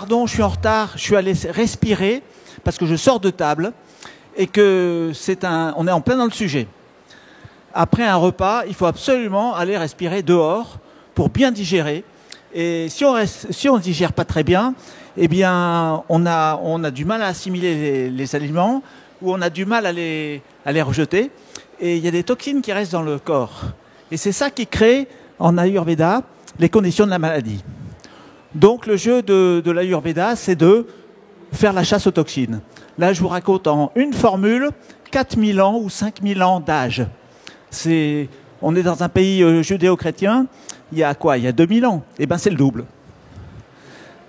pardon, je suis en retard, je suis allé respirer parce que je sors de table et que on est en plein dans le sujet. Après un repas, il faut absolument aller respirer dehors pour bien digérer. Et si on digère pas très bien, eh bien, on a du mal à assimiler les aliments ou on a du mal à les rejeter. Et il y a des toxines qui restent dans le corps. Et c'est ça qui crée, en Ayurveda, les conditions de la maladie. Donc le jeu de l'Ayurveda, c'est de faire la chasse aux toxines. Là, je vous raconte en une formule 4000 ans ou 5000 ans d'âge. On est dans un pays judéo-chrétien, il y a quoi? Il y a 2000 ans. Eh bien, c'est le double.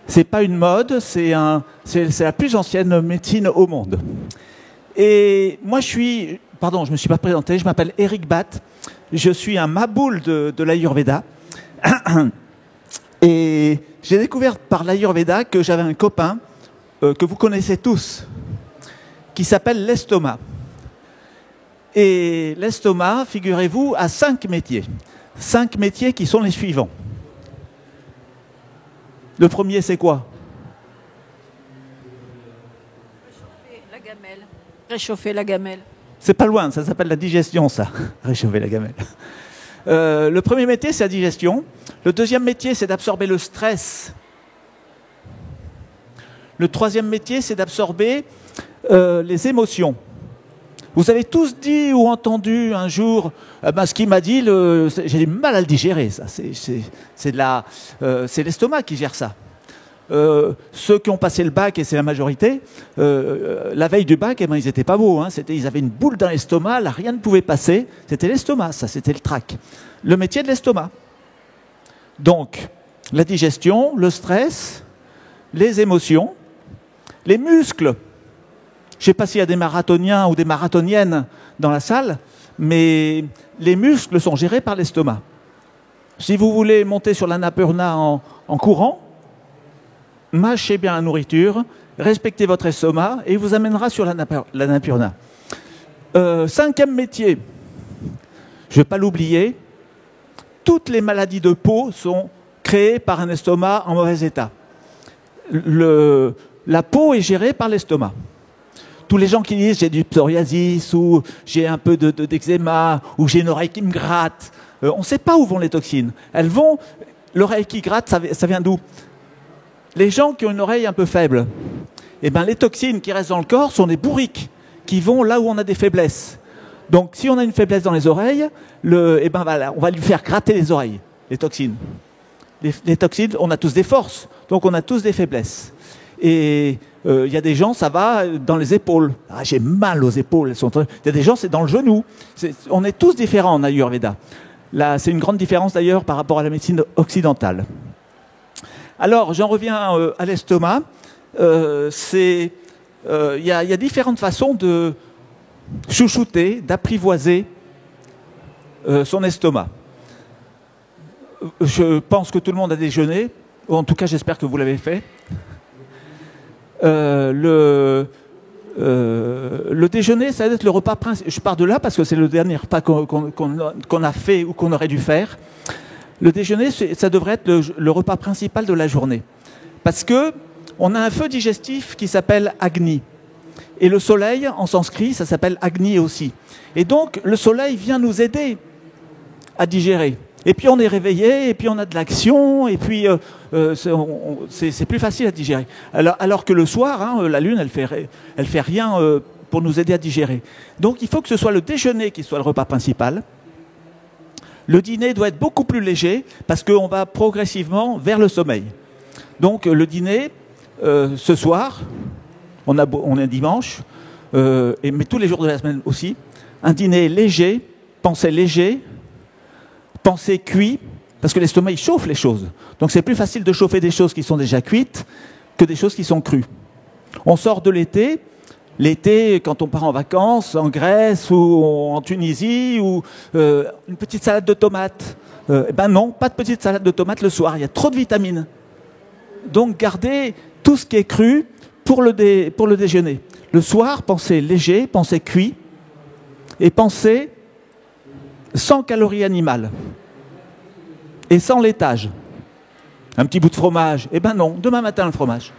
C'est pas une mode, c'est la plus ancienne médecine au monde. Et moi, je me suis pas présenté, je m'appelle Eric Batt. Je suis un maboule de l'Ayurveda. Et j'ai découvert par l'Ayurveda que j'avais un copain que vous connaissez tous, qui s'appelle l'estomac. Et l'estomac, figurez-vous, a 5 métiers. 5 métiers qui sont les suivants. Le premier, c'est quoi? Réchauffer la gamelle. Réchauffer la gamelle. C'est pas loin, ça s'appelle la digestion, ça. Réchauffer la gamelle. Le premier métier, c'est la digestion. Le deuxième métier, c'est d'absorber le stress. Le troisième métier, c'est d'absorber les émotions. Vous avez tous dit ou entendu un jour, ce qu'il m'a dit, j'ai du mal à le digérer. Ça, c'est l'estomac qui gère ça. Ceux qui ont passé le bac, et c'est la majorité, la veille du bac, ils n'étaient pas beaux. Hein, ils avaient une boule dans l'estomac, là, rien ne pouvait passer. C'était l'estomac, ça, c'était le trac. Le métier de l'estomac. Donc, la digestion, le stress, les émotions, les muscles. Je ne sais pas s'il y a des marathoniens ou des marathoniennes dans la salle, mais les muscles sont gérés par l'estomac. Si vous voulez monter sur l'Annapurna en courant, mâchez bien la nourriture, respectez votre estomac et il vous amènera sur l'Annapurna. 5e métier, je ne vais pas l'oublier, toutes les maladies de peau sont créées par un estomac en mauvais état. La peau est gérée par l'estomac. Tous les gens qui disent j'ai du psoriasis ou j'ai un peu d'eczéma ou j'ai une oreille qui me gratte, on ne sait pas où vont les toxines. L'oreille qui gratte, ça vient d'où? Les gens qui ont une oreille un peu faible, eh ben, les toxines qui restent dans le corps sont des bourriques qui vont là où on a des faiblesses. Donc si on a une faiblesse dans les oreilles, voilà, on va lui faire gratter les oreilles, les toxines. Les toxines, on a tous des forces, donc on a tous des faiblesses. Et il y a des gens, ça va dans les épaules. Ah, j'ai mal aux épaules. Il y a des gens, c'est dans le genou. On est tous différents en Ayurveda. Là, c'est une grande différence d'ailleurs par rapport à la médecine occidentale. Alors, j'en reviens à l'estomac. Il y a différentes façons de chouchouter, d'apprivoiser son estomac. Je pense que tout le monde a déjeuné, ou en tout cas j'espère que vous l'avez fait. Le déjeuner, ça va être le repas principal. Je pars de là parce que c'est le dernier repas qu'on a fait ou qu'on aurait dû faire. Le déjeuner, ça devrait être le repas principal de la journée. Parce que on a un feu digestif qui s'appelle Agni. Et le soleil, en sanskrit, ça s'appelle Agni aussi. Et donc, le soleil vient nous aider à digérer. Et puis on est réveillé, et puis on a de l'action, et puis c'est plus facile à digérer. Alors que le soir, hein, la lune, elle fait rien pour nous aider à digérer. Donc il faut que ce soit le déjeuner qui soit le repas principal. Le dîner doit être beaucoup plus léger, parce qu'on va progressivement vers le sommeil. Donc le dîner, ce soir, on est dimanche, mais tous les jours de la semaine aussi, un dîner léger, pensez léger, pensez cuit, parce que l'estomac il chauffe les choses. Donc c'est plus facile de chauffer des choses qui sont déjà cuites que des choses qui sont crues. On sort de l'été. L'été, quand on part en vacances, en Grèce ou en Tunisie, ou une petite salade de tomates. Ben non, pas de petite salade de tomates le soir, il y a trop de vitamines. Donc gardez tout ce qui est cru pour le déjeuner. Le soir, pensez léger, pensez cuit, et pensez sans calories animales. Et sans laitage. Un petit bout de fromage, eh ben non, demain matin le fromage.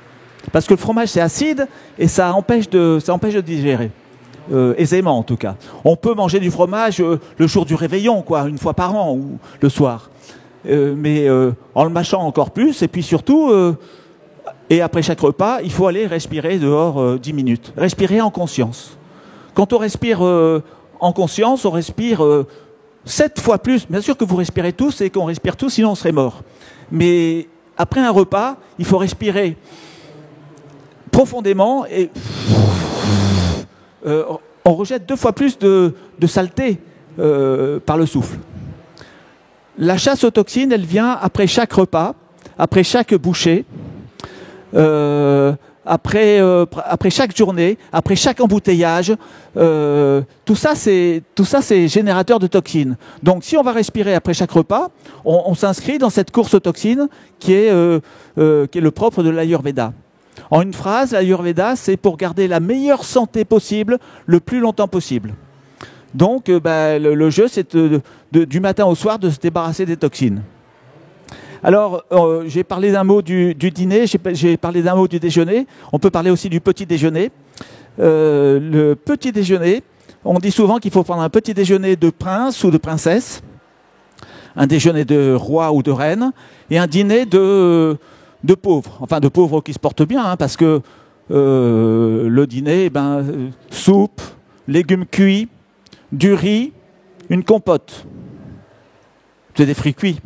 Parce que le fromage, c'est acide et ça empêche de digérer. Aisément, en tout cas. On peut manger du fromage le jour du réveillon, quoi, une fois par an ou le soir. Mais en le mâchant encore plus. Et puis surtout, et après chaque repas, il faut aller respirer dehors 10 minutes. Respirer en conscience. Quand on respire en conscience, on respire 7 fois plus. Bien sûr que vous respirez tous et qu'on respire tous, sinon on serait mort. Mais après un repas, il faut respirer profondément et on rejette 2 fois plus de saleté par le souffle. La chasse aux toxines, elle vient après chaque repas, après chaque bouchée, après chaque journée, après chaque embouteillage. Tout ça, c'est générateur de toxines. Donc, si on va respirer après chaque repas, on s'inscrit dans cette course aux toxines qui est le propre de l'Ayurveda. En une phrase, l'Ayurveda, c'est pour garder la meilleure santé possible le plus longtemps possible. Donc, le jeu, c'est du matin au soir de se débarrasser des toxines. Alors, j'ai parlé d'un mot du dîner, j'ai parlé d'un mot du déjeuner. On peut parler aussi du petit déjeuner. Le petit déjeuner, on dit souvent qu'il faut prendre un petit déjeuner de prince ou de princesse, un déjeuner de roi ou de reine, et un dîner de pauvres. Enfin, de pauvres qui se portent bien, hein, parce que le dîner, soupe, légumes cuits, du riz, une compote. C'est des fruits cuits.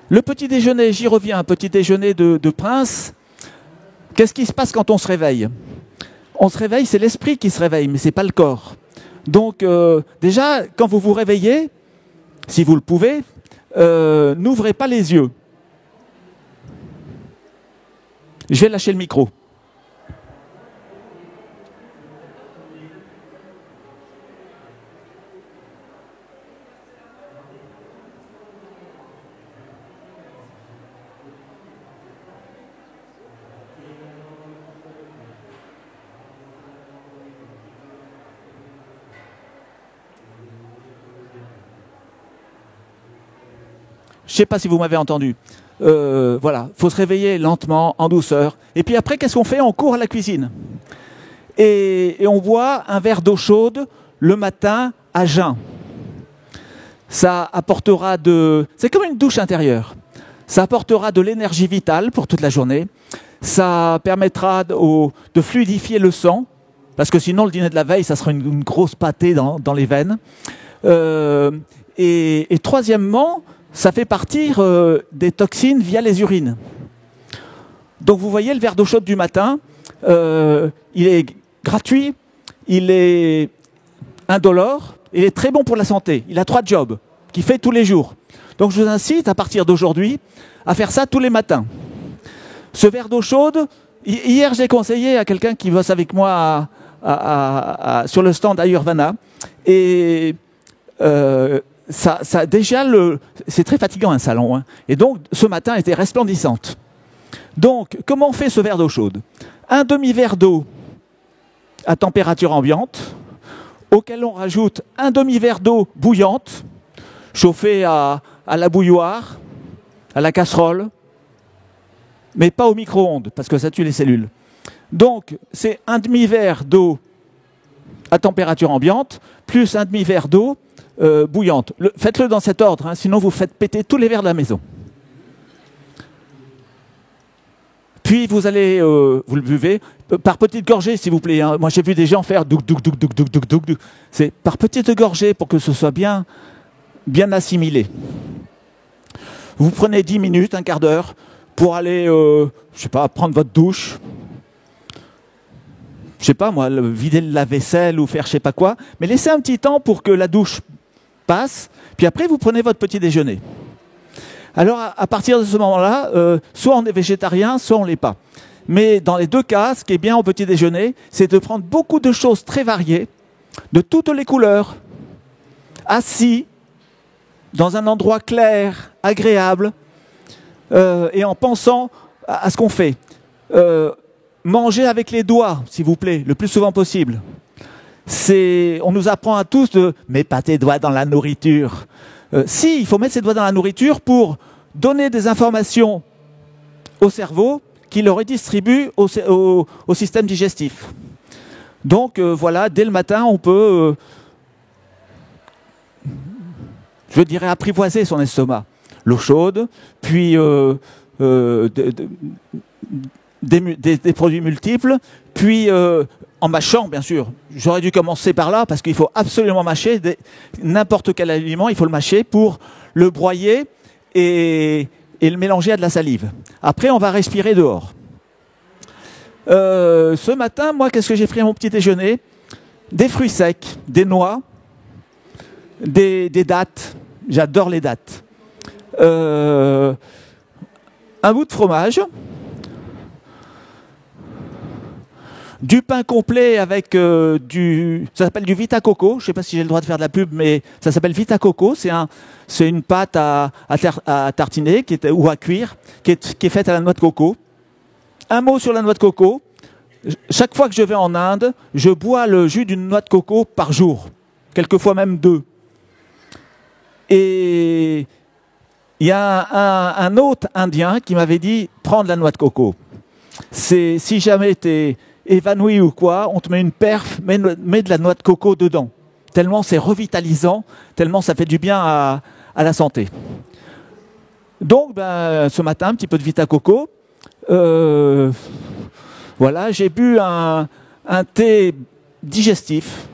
Le petit déjeuner, j'y reviens, un petit déjeuner de prince. Qu'est-ce qui se passe quand on se réveille? On se réveille, c'est l'esprit qui se réveille, mais ce n'est pas le corps. Donc déjà, quand vous vous réveillez, si vous le pouvez, n'ouvrez pas les yeux. Je vais lâcher le micro. Je ne sais pas si vous m'avez entendu. Voilà, il faut se réveiller lentement, en douceur. Et puis après, qu'est-ce qu'on fait? On court à la cuisine. Et on boit un verre d'eau chaude le matin à jeun. Ça apportera c'est comme une douche intérieure. Ça apportera de l'énergie vitale pour toute la journée. Ça permettra de fluidifier le sang. Parce que sinon, le dîner de la veille, ça sera une grosse pâtée dans les veines. Et troisièmement, ça fait partir des toxines via les urines. Donc vous voyez, le verre d'eau chaude du matin, il est gratuit, il est indolore, il est très bon pour la santé. Il a 3 jobs qu'il fait tous les jours. Donc je vous incite à partir d'aujourd'hui à faire ça tous les matins. Ce verre d'eau chaude, hier j'ai conseillé à quelqu'un qui bosse avec moi sur le stand Ayurveda, et c'est très fatigant un salon, hein. Et donc ce matin était resplendissante. Donc comment on fait ce verre d'eau chaude? Un demi-verre d'eau à température ambiante, auquel on rajoute un demi-verre d'eau bouillante, chauffée à la bouilloire, à la casserole, mais pas au micro-ondes, parce que ça tue les cellules. Donc c'est un demi-verre d'eau à température ambiante, plus un demi-verre d'eau bouillante. Faites-le dans cet ordre, hein, sinon vous faites péter tous les verres de la maison. Puis vous allez, vous le buvez par petites gorgées, s'il vous plaît, hein. Moi j'ai vu des gens faire douk douk douk douk douk douk douk douk. C'est par petites gorgées pour que ce soit bien assimilé. Vous prenez 10 minutes, un quart d'heure pour aller, je sais pas, prendre votre douche. Je sais pas moi, vider la vaisselle ou faire je sais pas quoi, mais laissez un petit temps pour que la douche passe, puis après vous prenez votre petit déjeuner. Alors à partir de ce moment-là, soit on est végétarien, soit on l'est pas. Mais dans les deux cas, ce qui est bien au petit déjeuner, c'est de prendre beaucoup de choses très variées, de toutes les couleurs, assis, dans un endroit clair, agréable, et en pensant à ce qu'on fait. Manger avec les doigts, s'il vous plaît, le plus souvent possible. On nous apprend à tous de « mets pas tes doigts dans la nourriture ». Il faut mettre ses doigts dans la nourriture pour donner des informations au cerveau qui le redistribue au système digestif. Donc voilà, dès le matin, on peut, je dirais, apprivoiser son estomac. L'eau chaude, puis des produits multiples, puis en mâchant, bien sûr. J'aurais dû commencer par là, parce qu'il faut absolument mâcher. N'importe quel aliment, il faut le mâcher pour le broyer et le mélanger à de la salive. Après, on va respirer dehors. Ce matin, moi, qu'est-ce que j'ai pris à mon petit déjeuner? Des fruits secs, des noix, des dattes. J'adore les dattes. Un bout de fromage, du pain complet avec ça s'appelle du Vita Coco. Je ne sais pas si j'ai le droit de faire de la pub, mais ça s'appelle Vita Coco. C'est une pâte à tartiner ou à cuire qui est faite à la noix de coco. Un mot sur la noix de coco. Chaque fois que je vais en Inde, je bois le jus d'une noix de coco par jour, quelquefois même 2. Et il y a un autre Indien qui m'avait dit « prends de la noix de coco ». Si jamais tu es évanoui ou quoi, on te met une perf, mets de la noix de coco dedans. Tellement c'est revitalisant, tellement ça fait du bien à la santé. Donc, ce matin, un petit peu de Vita Coco. Voilà, j'ai bu un thé digestif.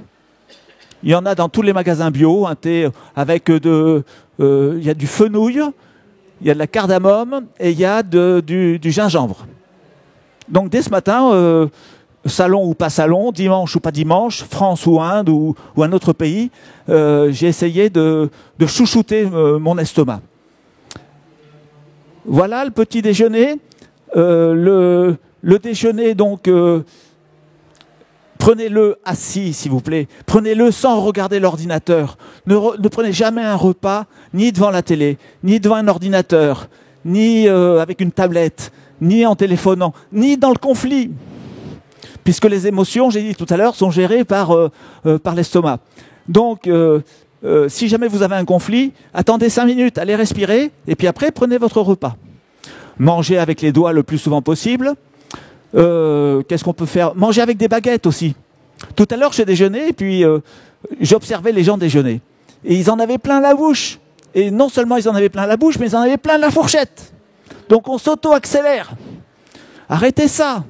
Il y en a dans tous les magasins bio, un thé avec il y a du fenouil, il y a de la cardamome et il y a du gingembre. Donc dès ce matin, salon ou pas salon, dimanche ou pas dimanche, France ou Inde ou un autre pays, j'ai essayé de chouchouter mon estomac. Voilà le petit déjeuner. Le déjeuner, donc, prenez-le assis, s'il vous plaît. Prenez-le sans regarder l'ordinateur. Ne prenez jamais un repas, ni devant la télé, ni devant un ordinateur, ni avec une tablette, ni en téléphonant, ni dans le conflit. Puisque les émotions, j'ai dit tout à l'heure, sont gérées par l'estomac. Donc, si jamais vous avez un conflit, attendez 5 minutes, allez respirer, et puis après, prenez votre repas. Mangez avec les doigts le plus souvent possible. Qu'est-ce qu'on peut faire? Manger avec des baguettes aussi. Tout à l'heure, j'ai déjeuné, et puis j'observais les gens déjeuner. Et ils en avaient plein la bouche. Et non seulement ils en avaient plein la bouche, mais ils en avaient plein la fourchette. Donc on s'auto-accélère. Arrêtez ça.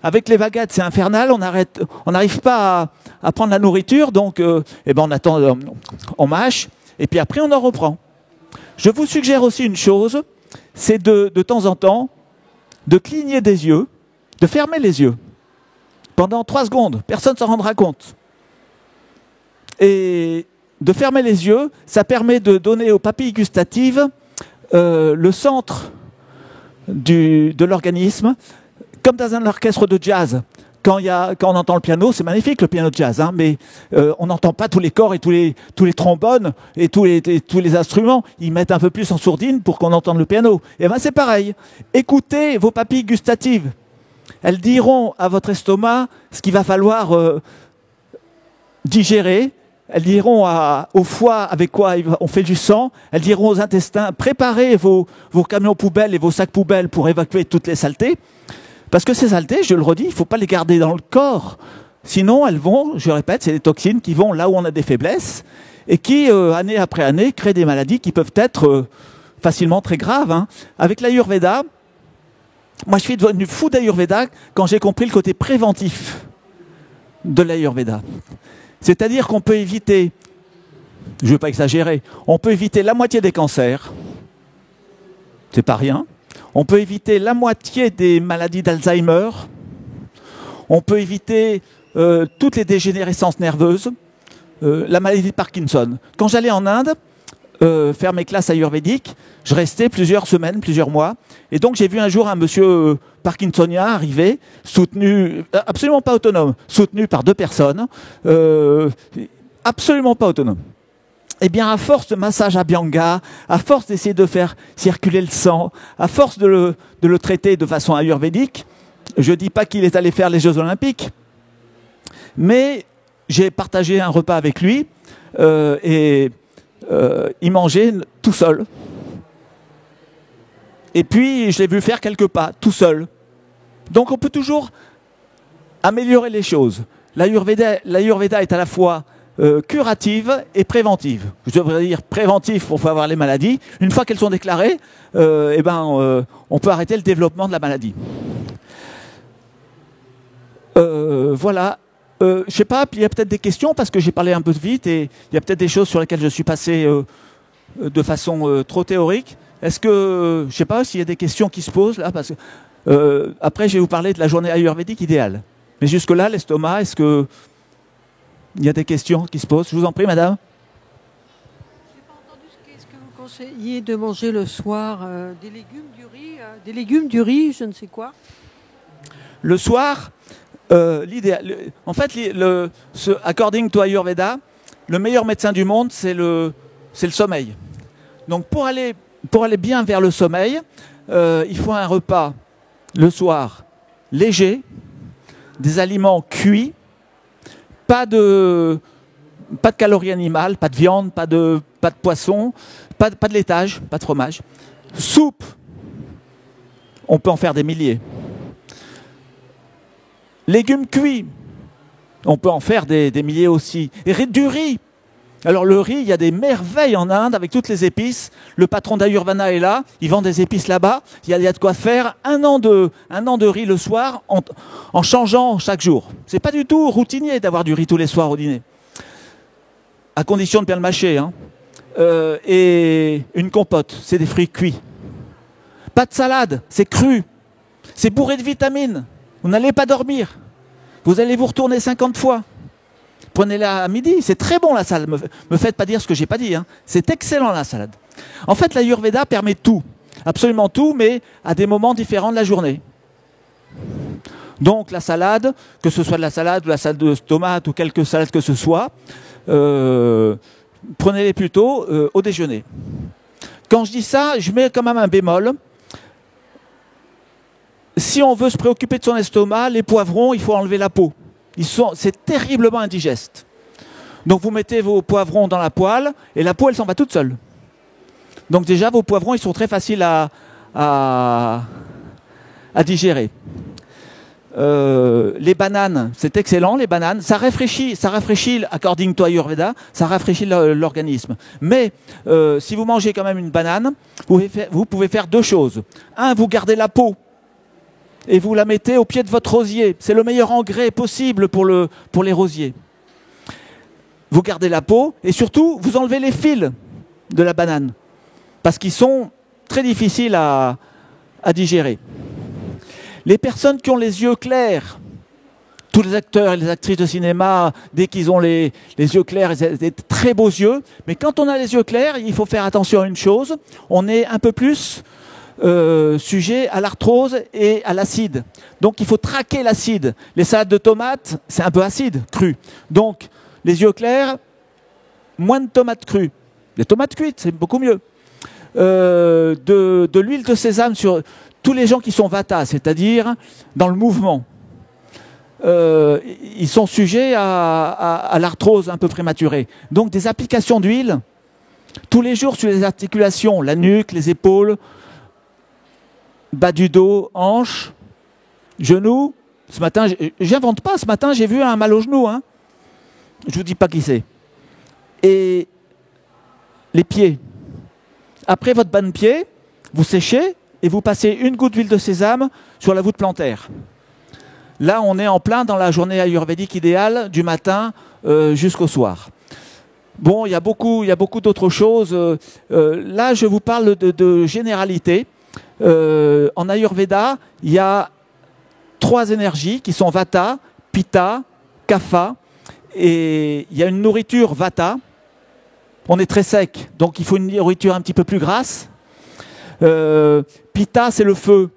Avec les baguettes, c'est infernal, on n'arrive pas à prendre la nourriture, donc on attend, on mâche, et puis après on en reprend. Je vous suggère aussi une chose, c'est de temps en temps, de cligner des yeux, de fermer les yeux, pendant 3 secondes, personne ne s'en rendra compte. Et de fermer les yeux, ça permet de donner aux papilles gustatives le centre de l'organisme, comme dans un orchestre de jazz. Quand on entend le piano, c'est magnifique le piano de jazz, hein, mais on n'entend pas tous les corps et tous les trombones et tous les instruments. Ils mettent un peu plus en sourdine pour qu'on entende le piano. Et c'est pareil. Écoutez vos papilles gustatives. Elles diront à votre estomac ce qu'il va falloir digérer. Elles diront au foie avec quoi on fait du sang. Elles diront aux intestins, préparez vos camions poubelles et vos sacs poubelles pour évacuer toutes les saletés. Parce que ces saletés, je le redis, il ne faut pas les garder dans le corps. Sinon, elles vont, je répète, c'est des toxines qui vont là où on a des faiblesses et qui, année après année, créent des maladies qui peuvent être facilement très graves. Hein. Avec l'Ayurveda, moi je suis devenu fou d'Ayurveda quand j'ai compris le côté préventif de l'Ayurveda. C'est-à-dire qu'on peut éviter, je ne veux pas exagérer, on peut éviter la moitié des cancers, c'est pas rien. On peut éviter la moitié des maladies d'Alzheimer. On peut éviter toutes les dégénérescences nerveuses, la maladie de Parkinson. Quand j'allais en Inde faire mes classes ayurvédiques, je restais plusieurs semaines, plusieurs mois. Et donc j'ai vu un jour un monsieur parkinsonien arriver, soutenu, absolument pas autonome, soutenu par 2 personnes, absolument pas autonome. Eh bien, à force de massage Abhyanga, à force d'essayer de faire circuler le sang, à force de le traiter de façon ayurvédique, je ne dis pas qu'il est allé faire les Jeux Olympiques, mais j'ai partagé un repas avec lui et il mangeait tout seul. Et puis, je l'ai vu faire quelques pas, tout seul. Donc, on peut toujours améliorer les choses. L'Ayurveda est à la fois curative et préventive. Je devrais dire préventive pour pas avoir les maladies. Une fois qu'elles sont déclarées, on peut arrêter le développement de la maladie. Voilà. Je sais pas, il y a peut-être des questions parce que j'ai parlé un peu vite et il y a peut-être des choses sur lesquelles je suis passé de façon trop théorique. Est-ce que, je sais pas s'il y a des questions qui se posent là, parce que après je vais vous parler de la journée ayurvédique idéale. Mais jusque-là, l'estomac, est-ce que il y a des questions qui se posent? Je vous en prie, madame. Je n'ai pas entendu ce que vous conseillez de manger le soir, des légumes, du riz, je ne sais quoi. Le soir, l'idéal. En fait, according to Ayurveda, le meilleur médecin du monde, c'est le sommeil. Donc, pour aller bien vers le sommeil, il faut un repas le soir léger, des aliments cuits, pas de calories animales, pas de viande, pas de poisson, pas de laitage, pas de fromage. Soupe, on peut en faire des milliers. Légumes cuits, on peut en faire des milliers aussi. Et du riz. Alors le riz, il y a des merveilles en Inde avec toutes les épices. Le patron d'Ayurveda est là, il vend des épices là-bas. Il y a de quoi faire un an de riz le soir en changeant chaque jour. C'est pas du tout routinier d'avoir du riz tous les soirs au dîner. À condition de bien le mâcher. Hein. Et une compote, c'est des fruits cuits. Pas de salade, c'est cru. C'est bourré de vitamines. Vous n'allez pas dormir. Vous allez vous retourner 50 fois. Prenez-la à midi, c'est très bon la salade. Me faites pas dire ce que j'ai pas dit. Hein. C'est excellent la salade. En fait, l'Ayurveda permet tout, absolument tout, mais à des moments différents de la journée. Donc la salade, que ce soit de la salade ou la salade de tomate ou quelque salade que ce soit, prenez-les plutôt au déjeuner. Quand je dis ça, je mets quand même un bémol. Si on veut se préoccuper de son estomac, les poivrons, il faut enlever la peau. C'est terriblement indigeste. Donc vous mettez vos poivrons dans la poêle et la peau, elle s'en va toute seule. Donc déjà, vos poivrons, ils sont très faciles à digérer. Les bananes, c'est excellent, les bananes. Ça rafraîchit, according to Ayurveda, ça rafraîchit l'organisme. Mais si vous mangez quand même une banane, vous pouvez faire deux choses. Un, vous gardez la peau et vous la mettez au pied de votre rosier. C'est le meilleur engrais possible pour les rosiers. Vous gardez la peau et surtout, vous enlevez les fils de la banane parce qu'ils sont très difficiles à digérer. Les personnes qui ont les yeux clairs, tous les acteurs et les actrices de cinéma, dès qu'ils ont les yeux clairs, ils ont des très beaux yeux. Mais quand on a les yeux clairs, il faut faire attention à une chose, on est un peu plus sujet à l'arthrose et à l'acide. Donc il faut traquer l'acide. Les salades de tomates, c'est un peu acide, cru. Donc les yeux clairs, moins de tomates crues. Les tomates cuites, c'est beaucoup mieux. De l'huile de sésame sur tous les gens qui sont vata, c'est-à-dire dans le mouvement. Ils sont sujets à l'arthrose un peu prématurée. Donc des applications d'huile tous les jours sur les articulations, la nuque, les épaules, bas du dos, hanches, genoux. Ce matin, j'invente pas, ce matin j'ai vu un mal au genou. Hein. Je vous dis pas qui c'est. Et les pieds. Après votre bain de pied, vous séchez et vous passez une goutte d'huile de sésame sur la voûte plantaire. Là, on est en plein dans la journée ayurvédique idéale du matin jusqu'au soir. Bon, il y a beaucoup d'autres choses. Là, je vous parle de généralité. En Ayurveda, il y a 3 énergies qui sont Vata, Pitta, Kapha. Et il y a une nourriture Vata. On est très sec, donc il faut une nourriture un petit peu plus grasse. Pitta, c'est le feu.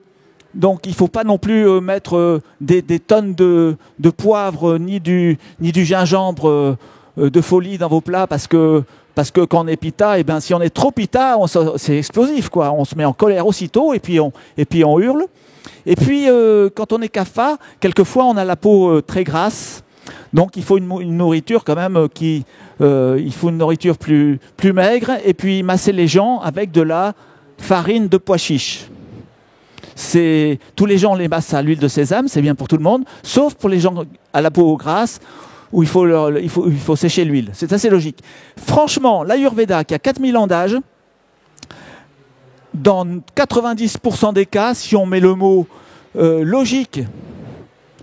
Donc il ne faut pas non plus mettre des tonnes de poivre ni du gingembre de folie dans vos plats parce que quand on est pitta, et ben si on est trop pitta, c'est explosif quoi. On se met en colère aussitôt et puis on hurle. Et puis quand on est kapha, quelquefois on a la peau très grasse. Donc il faut une nourriture quand même il faut une nourriture plus maigre et puis masser les gens avec de la farine de pois chiche. Tous les gens les massent à l'huile de sésame, c'est bien pour tout le monde, sauf pour les gens à la peau grasse, où il faut sécher l'huile. C'est assez logique. Franchement, l'Ayurveda, qui a 4000 ans d'âge, dans 90% des cas, si on met le mot logique,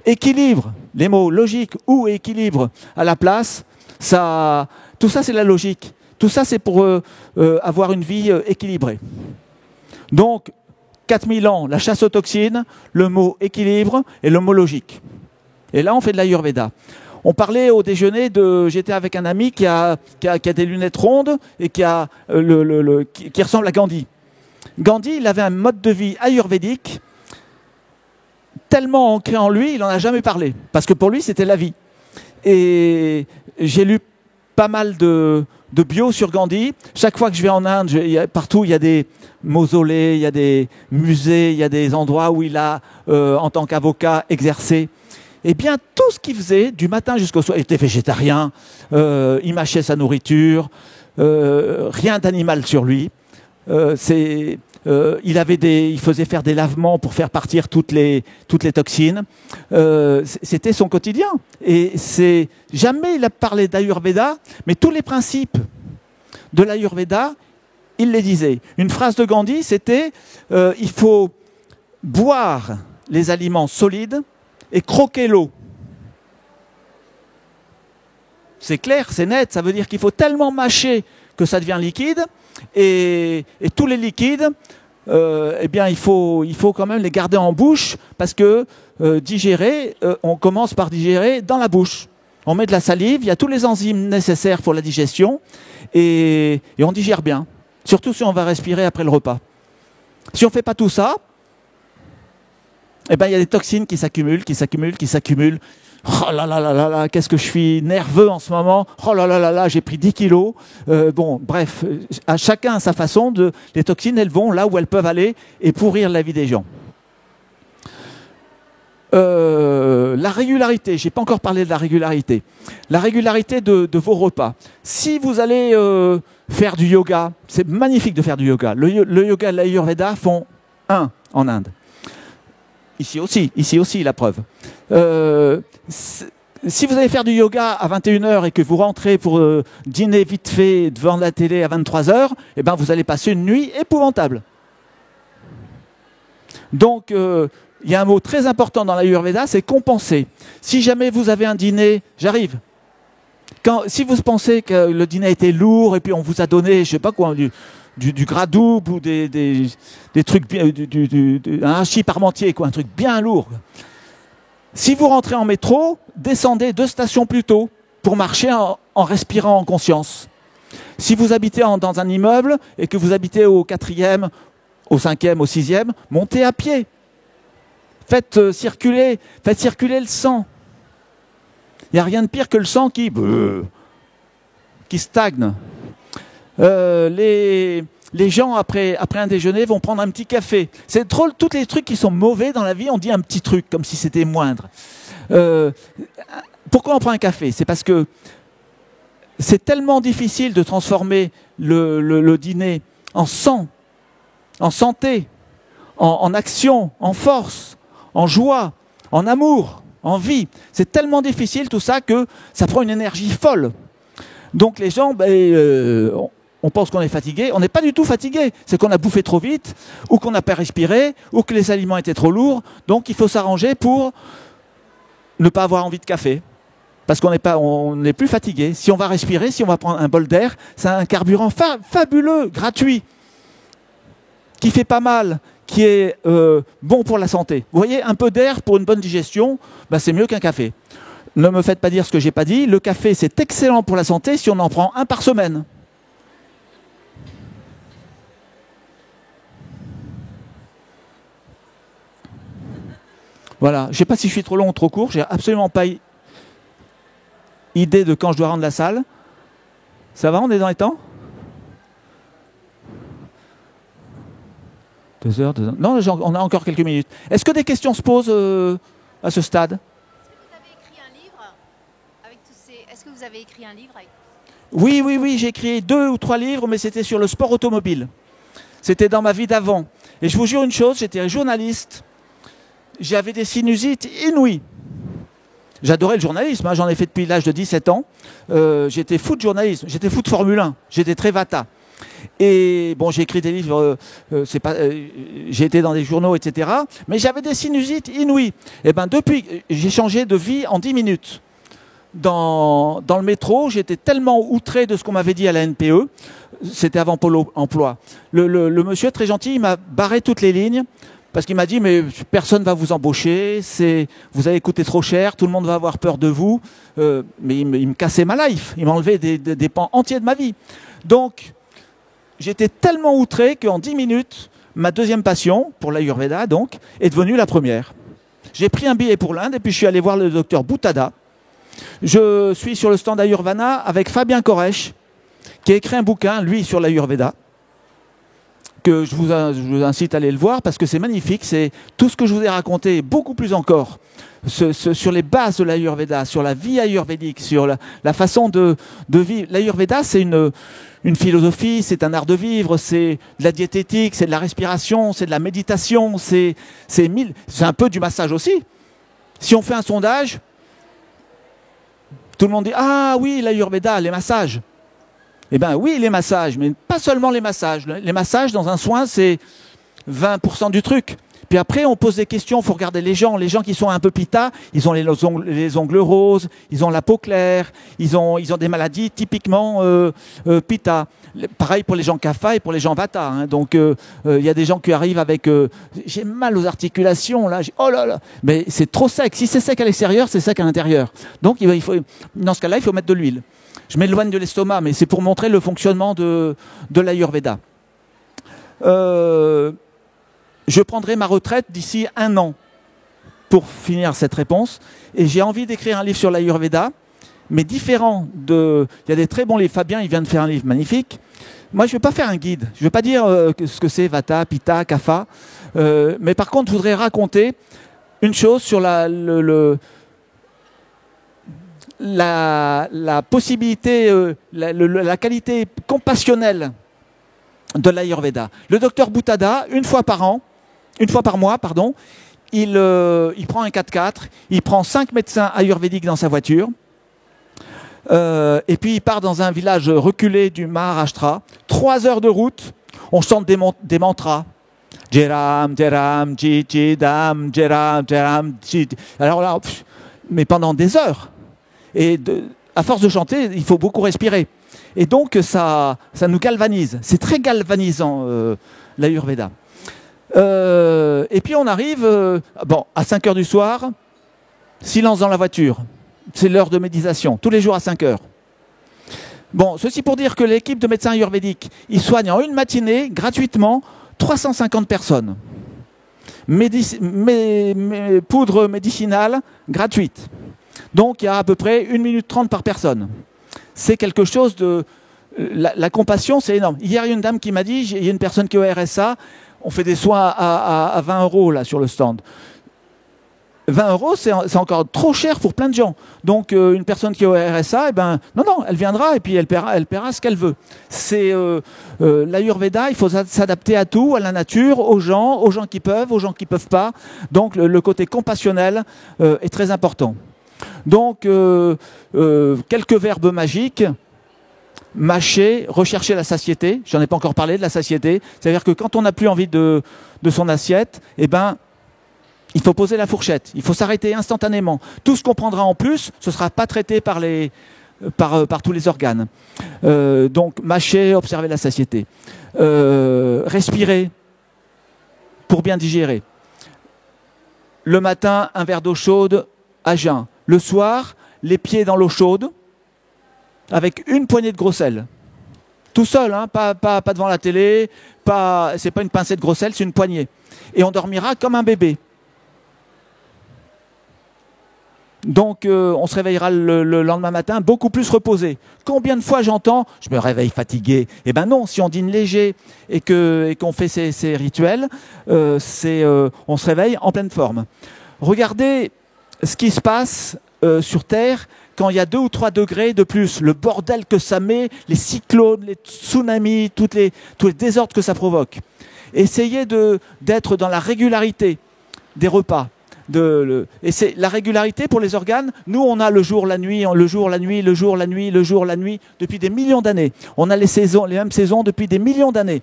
équilibre, les mots logique ou équilibre à la place, tout ça c'est la logique. Tout ça c'est pour avoir une vie équilibrée. Donc, 4000 ans, la chasse aux toxines, le mot équilibre et le mot logique. Et là, on fait de l'Ayurveda. On parlait au déjeuner j'étais avec un ami qui a des lunettes rondes et qui ressemble à Gandhi. Gandhi, il avait un mode de vie ayurvédique tellement ancré en lui, il n'en a jamais parlé. Parce que pour lui, c'était la vie. Et j'ai lu pas mal de bio sur Gandhi. Chaque fois que je vais en Inde, partout, il y a des mausolées, il y a des musées, il y a des endroits où il a, en tant qu'avocat, exercé. Eh bien, tout ce qu'il faisait, du matin jusqu'au soir, il était végétarien, il mâchait sa nourriture, rien d'animal sur lui. Il faisait faire des lavements pour faire partir toutes les toxines. C'était son quotidien. Et jamais il a parlé d'Ayurveda, mais tous les principes de l'Ayurveda, il les disait. Une phrase de Gandhi, c'était il faut boire les aliments solides et croquer l'eau. C'est clair, c'est net, ça veut dire qu'il faut tellement mâcher que ça devient liquide, et tous les liquides, eh bien, il faut quand même les garder en bouche, parce que digérer, on commence par digérer dans la bouche. On met de la salive, il y a tous les enzymes nécessaires pour la digestion, et on digère bien, surtout si on va respirer après le repas. Si on ne fait pas tout ça, eh ben, il y a des toxines qui s'accumulent. Oh là là là là là, qu'est-ce que je suis nerveux en ce moment. Oh là là là là, j'ai pris 10 kilos. Bon, bref, à chacun à sa façon, les toxines, elles vont là où elles peuvent aller et pourrir la vie des gens. La régularité, je n'ai pas encore parlé de la régularité. La régularité de vos repas. Si vous allez faire du yoga, c'est magnifique de faire du yoga. Le yoga et l'Ayurveda font un en Inde. Ici aussi, la preuve. Si vous allez faire du yoga à 21h et que vous rentrez pour dîner vite fait devant la télé à 23h, eh ben vous allez passer une nuit épouvantable. Donc, il y a un mot très important dans l'Ayurveda, c'est compenser. Si jamais vous avez un dîner, j'arrive. Si vous pensez que le dîner était lourd et puis on vous a donné, je sais pas quoi, du gras double ou des trucs, un hachis parmentier, quoi, un truc bien lourd. Si vous rentrez en métro, descendez 2 stations plus tôt pour marcher en respirant en conscience. Si vous habitez dans un immeuble et que vous habitez au 4e, au 5e, au 6e, montez à pied. Faites circuler le sang. Il n'y a rien de pire que le sang qui stagne. Les gens, après un déjeuner, vont prendre un petit café. C'est drôle, tous les trucs qui sont mauvais dans la vie, on dit un petit truc, comme si c'était moindre. Pourquoi on prend un café? C'est parce que c'est tellement difficile de transformer le dîner en sang, en santé, en action, en force, en joie, en amour, en vie. C'est tellement difficile tout ça que ça prend une énergie folle. Donc les gens, on pense qu'on est fatigué. On n'est pas du tout fatigué. C'est qu'on a bouffé trop vite, ou qu'on n'a pas respiré, ou que les aliments étaient trop lourds. Donc il faut s'arranger pour ne pas avoir envie de café. Parce qu'on n'est plus fatigué. Si on va respirer, si on va prendre un bol d'air, c'est un carburant fabuleux, gratuit, qui fait pas mal, qui est bon pour la santé. Vous voyez, un peu d'air pour une bonne digestion, c'est mieux qu'un café. Ne me faites pas dire ce que je n'ai pas dit. Le café, c'est excellent pour la santé si on en prend un par semaine. Voilà. Je ne sais pas si je suis trop long ou trop court. Je n'ai absolument pas idée de quand je dois rendre la salle. Ça va, on est dans les temps? 2 heures. Non, on a encore quelques minutes. Est-ce que des questions se posent à ce stade? Est-ce que vous avez écrit un livre avec... Oui, j'ai écrit 2 ou 3 livres, mais c'était sur le sport automobile. C'était dans ma vie d'avant. Et je vous jure une chose, j'étais journaliste, j'avais des sinusites inouïes. J'adorais le journalisme, hein, j'en ai fait depuis l'âge de 17 ans. J'étais fou de journalisme, j'étais fou de Formule 1, j'étais très vata. Et bon, j'ai écrit des livres, j'ai été dans des journaux, etc. Mais j'avais des sinusites inouïes. Et ben depuis, j'ai changé de vie en 10 minutes. Dans le métro, j'étais tellement outré de ce qu'on m'avait dit à la NPE, c'était avant Pôle emploi. Le monsieur très gentil, il m'a barré toutes les lignes. Parce qu'il m'a dit, mais personne ne va vous embaucher, vous avez coûté trop cher, tout le monde va avoir peur de vous. Mais il me cassait ma life, il m'enlevait des pans entiers de ma vie. Donc, j'étais tellement outré qu'en 10 minutes, ma deuxième passion, pour l'Ayurveda donc, est devenue la première. J'ai pris un billet pour l'Inde et puis je suis allé voir le docteur Buttada. Je suis sur le stand Ayurveda avec Fabien Koresh, qui a écrit un bouquin, lui, sur l'Ayurveda, que je vous incite à aller le voir parce que c'est magnifique. C'est tout ce que je vous ai raconté, beaucoup plus encore, sur les bases de l'Ayurveda, sur la vie ayurvédique, sur la façon de vivre. L'Ayurveda, c'est une philosophie, c'est un art de vivre, c'est de la diététique, c'est de la respiration, c'est de la méditation, c'est un peu du massage aussi. Si on fait un sondage, tout le monde dit « Ah oui, l'Ayurveda, les massages ». Eh bien oui, les massages, mais pas seulement les massages. Les massages, dans un soin, c'est 20% du truc. Puis après, on pose des questions, il faut regarder les gens qui sont un peu pitta, ils ont les ongles roses, ils ont la peau claire, ils ont des maladies typiquement pitta. Pareil pour les gens kapha et pour les gens vata. Hein. Donc, il y a des gens qui arrivent avec j'ai mal aux articulations, là, oh là là, mais c'est trop sec. Si c'est sec à l'extérieur, c'est sec à l'intérieur. Donc, dans ce cas-là, il faut mettre de l'huile. Je m'éloigne de l'estomac, mais c'est pour montrer le fonctionnement de l'Ayurveda. Je prendrai ma retraite d'ici 1 an pour finir cette réponse. Et j'ai envie d'écrire un livre sur l'Ayurveda, mais différent de... Il y a des très bons livres. Fabien, il vient de faire un livre magnifique. Moi, je ne vais pas faire un guide. Je ne vais pas dire ce que c'est Vata, Pitta, Kapha. Mais par contre, je voudrais raconter une chose sur la possibilité, la qualité compassionnelle de l'Ayurveda. Le docteur Buttada, une fois par mois, il prend un 4x4, il prend 5 médecins ayurvédiques dans sa voiture, et puis il part dans un village reculé du Maharashtra, 3 heures de route, on chante des mantras. Jeram, Jeram, Chi, Dam, Jeram, Jeram, Chi. Alors là, mais pendant des heures. Et à force de chanter, il faut beaucoup respirer. Et donc, ça nous galvanise. C'est très galvanisant, l'Ayurveda. Et puis, on arrive à 5 heures du soir, silence dans la voiture. C'est l'heure de méditation, tous les jours à 5 heures. Bon, ceci pour dire que l'équipe de médecins ayurvédiques, ils soignent en une matinée, gratuitement, 350 personnes. Poudre médicinale gratuite. Donc, il y a à peu près 1 minute 30 par personne. C'est quelque chose de... La compassion, c'est énorme. Hier, il y a une dame qui m'a dit, il y a une personne qui est au RSA, on fait des soins à 20 € là, sur le stand. 20 €, c'est encore trop cher pour plein de gens. Donc, une personne qui est au RSA, non, elle viendra et puis elle paiera ce qu'elle veut. C'est l'Ayurveda, il faut s'adapter à tout, à la nature, aux gens qui peuvent, aux gens qui ne peuvent pas. Donc, le côté compassionnel est très important. Donc, quelques verbes magiques. Mâcher, rechercher la satiété. J'en ai pas encore parlé de la satiété. C'est-à-dire que quand on n'a plus envie de son assiette, il faut poser la fourchette. Il faut s'arrêter instantanément. Tout ce qu'on prendra en plus, ce ne sera pas traité par tous les organes. Donc, mâcher, observer la satiété. Respirer pour bien digérer. Le matin, un verre d'eau chaude à jeun. Le soir, les pieds dans l'eau chaude, avec une poignée de gros sel. Tout seul, hein, pas devant la télé, c'est pas une pincée de gros sel, c'est une poignée. Et on dormira comme un bébé. Donc, on se réveillera le lendemain matin beaucoup plus reposé. Combien de fois j'entends « je me réveille fatigué ». Eh bien non, si on dîne léger et qu'on fait ces rituels, on se réveille en pleine forme. Regardez ce qui se passe sur Terre quand il y a 2 ou 3 degrés de plus. Le bordel que ça met, les cyclones, les tsunamis, tous les désordres que ça provoque. Essayez d'être dans la régularité des repas. Et c'est la régularité pour les organes. Nous, on a le jour, la nuit, le jour, la nuit, le jour, la nuit, le jour, la nuit, depuis des millions d'années. On a les mêmes saisons depuis des millions d'années.